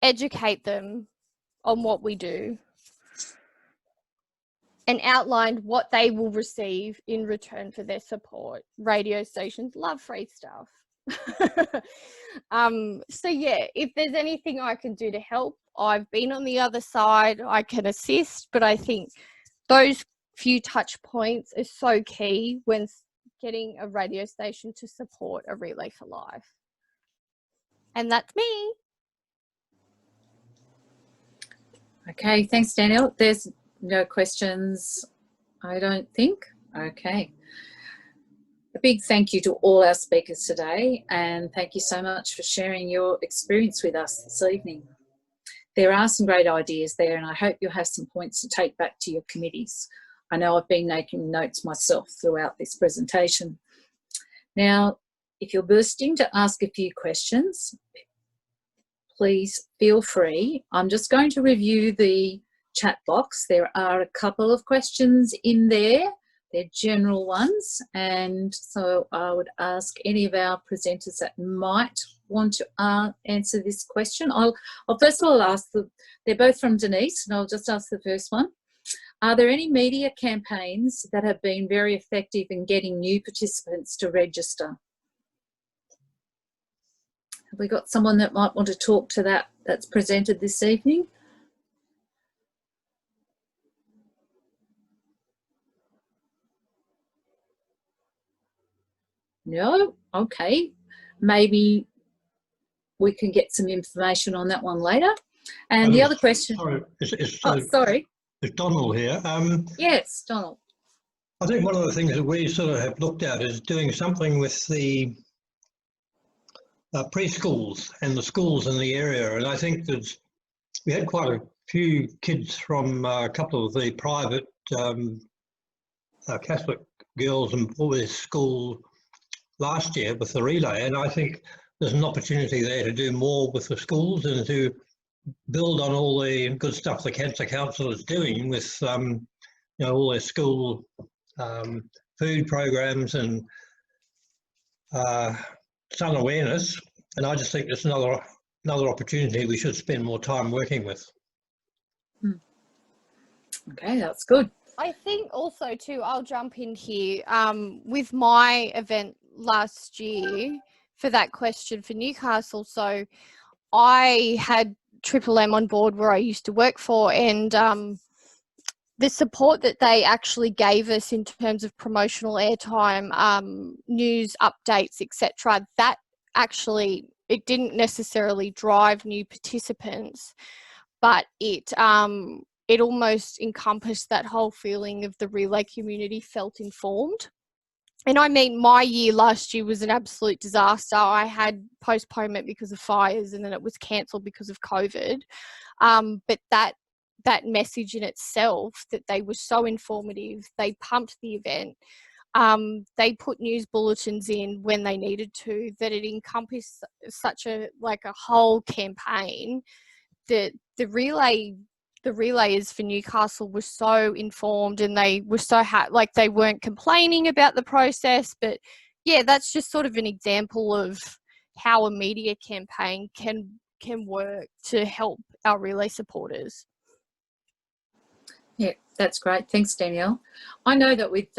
Educate them on what we do and outline what they will receive in return for their support. Radio stations love free stuff. So yeah, if there's anything I can do to help, I've been on the other side, I can assist, but I think those few touch points are so key when getting a radio station to support a Relay for Life. And that's me. Okay, thanks, Danielle. There's no questions, I don't think. Okay. A big thank you to all our speakers today, and thank you so much for sharing your experience with us this evening. There are some great ideas there, and I hope you'll have some points to take back to your committees. I know I've been making notes myself throughout this presentation. Now, if you're bursting to ask a few questions, please feel free. I'm just going to review the chat box. There are a couple of questions in there. They're general ones, and so I would ask any of our presenters that might want to answer this question. I'll first of all ask they're both from Denise, and I'll just ask the first one. Are there any media campaigns that have been very effective in getting new participants to register? Have we got someone that might want to talk to that that's presented this evening? No? Okay. Maybe we can get some information on that one later. And the other question... Sorry, sorry. It's Donald here. Yes, Donald. I think one of the things that we sort of have looked at is doing something with the preschools and the schools in the area. And I think that we had quite a few kids from a couple of the private Catholic girls and boys school last year with the relay, and I think there's an opportunity there to do more with the schools and to build on all the good stuff the Cancer Council is doing with you know, all their school food programs and sun awareness. And I just think it's another opportunity we should spend more time working with. Okay, that's good. I think also too, I'll jump in here, with my event last year for that question for Newcastle. So I had Triple M on board where I used to work for, and the support that they actually gave us in terms of promotional airtime, news updates, etc., that actually, it didn't necessarily drive new participants, but it almost encompassed that whole feeling of the relay community felt informed. And I mean, my year last year was an absolute disaster. I had postponement because of fires, and then it was cancelled because of COVID. But that message in itself, that they were so informative, they pumped the event, they put news bulletins in when they needed to, that it encompassed such a whole campaign, that the relayers for Newcastle were so informed, and they were so they weren't complaining about the process. But yeah, that's just sort of an example of how a media campaign can work to help our relay supporters. Yeah, that's great. Thanks, Danielle. I know that with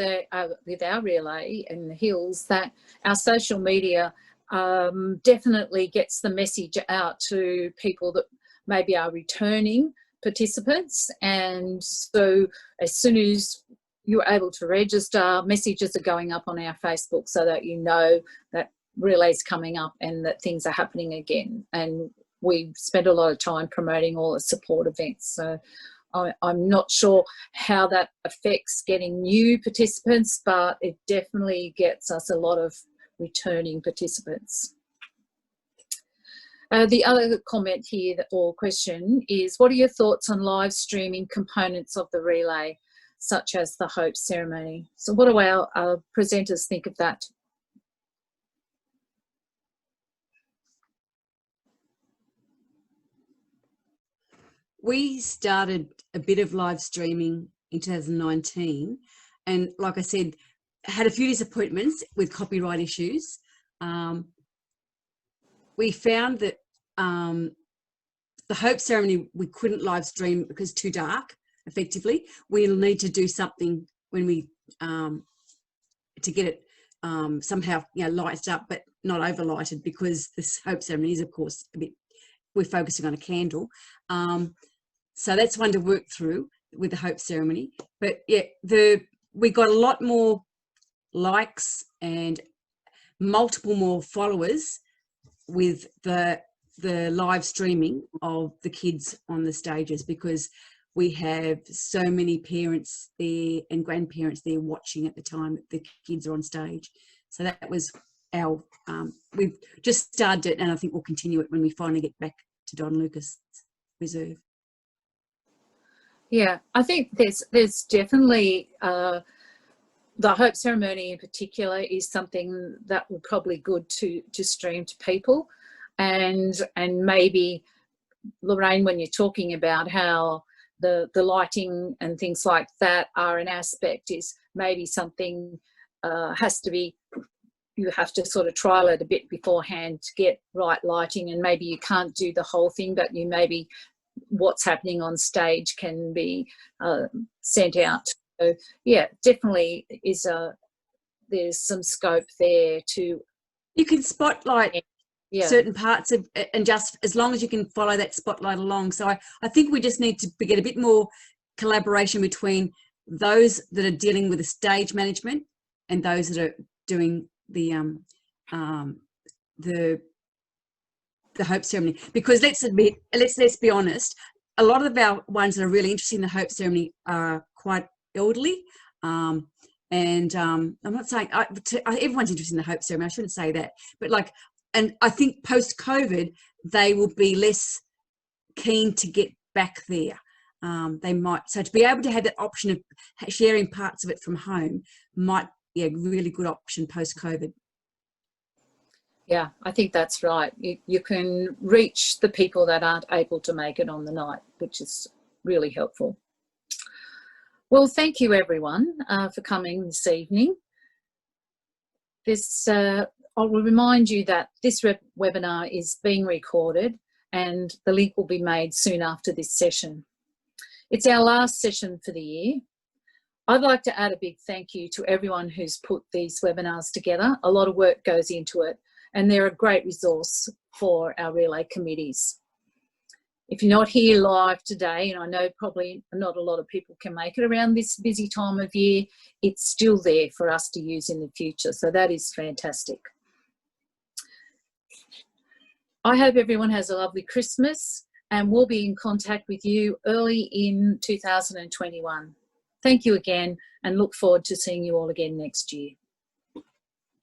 our relay in the hills, that our social media definitely gets the message out to people that maybe are returning participants, and so as soon as you're able to register, messages are going up on our Facebook so that you know that relay's coming up and that things are happening again. And we spend a lot of time promoting all the support events. So I'm not sure how that affects getting new participants, but it definitely gets us a lot of returning participants. The other comment here, or question, is what are your thoughts on live streaming components of the relay, such as the Hope ceremony? So what do our presenters think of that? we started a bit of live streaming in 2019, and like I said, had a few disappointments with copyright issues. We found that the Hope ceremony we couldn't live stream because too dark. Effectively, we'll need to do something when we to get it somehow, you know, lighted up, but not overlighted, because this Hope ceremony is, of course, a bit. We're focusing on a candle, so that's one to work through with the Hope ceremony. But yeah, we got a lot more likes and multiple more followers with the live streaming of the kids on the stages, because we have so many parents there and grandparents there watching at the time that the kids are on stage. So that was our, we've just started it, and I think we'll continue it when we finally get back to Don Lucas Reserve. Yeah, I think there's definitely the Hope ceremony in particular is something that will probably good to stream to people, and maybe, Lorraine, when you're talking about how the lighting and things like that are an aspect, is maybe something has to be, you have to sort of trial it a bit beforehand to get right lighting, and maybe you can't do the whole thing, but you maybe what's happening on stage can be sent out. So yeah, definitely is there's some scope there to. You can spotlight Yeah. certain parts of, and just as long as you can follow that spotlight along. So I think we just need to get a bit more collaboration between those that are dealing with the stage management and those that are doing the Hope ceremony. Because let's be honest, a lot of our ones that are really interested in the Hope ceremony are quite elderly. And I'm not saying everyone's interested in the Hope ceremony, I shouldn't say that, but like, and I think post-COVID, they will be less keen to get back there. They might, so to be able to have that option of sharing parts of it from home might be a really good option post-COVID. Yeah, I think that's right. You can reach the people that aren't able to make it on the night, which is really helpful. Well, thank you everyone for coming this evening. This I will remind you that this webinar is being recorded, and the link will be made soon after this session. It's our last session for the year. I'd like to add a big thank you to everyone who's put these webinars together. A lot of work goes into it, and they're a great resource for our relay committees. If you're not here live today, and I know probably not a lot of people can make it around this busy time of year, it's still there for us to use in the future. So that is fantastic. I hope everyone has a lovely Christmas, and we'll be in contact with you early in 2021. Thank you again, and look forward to seeing you all again next year.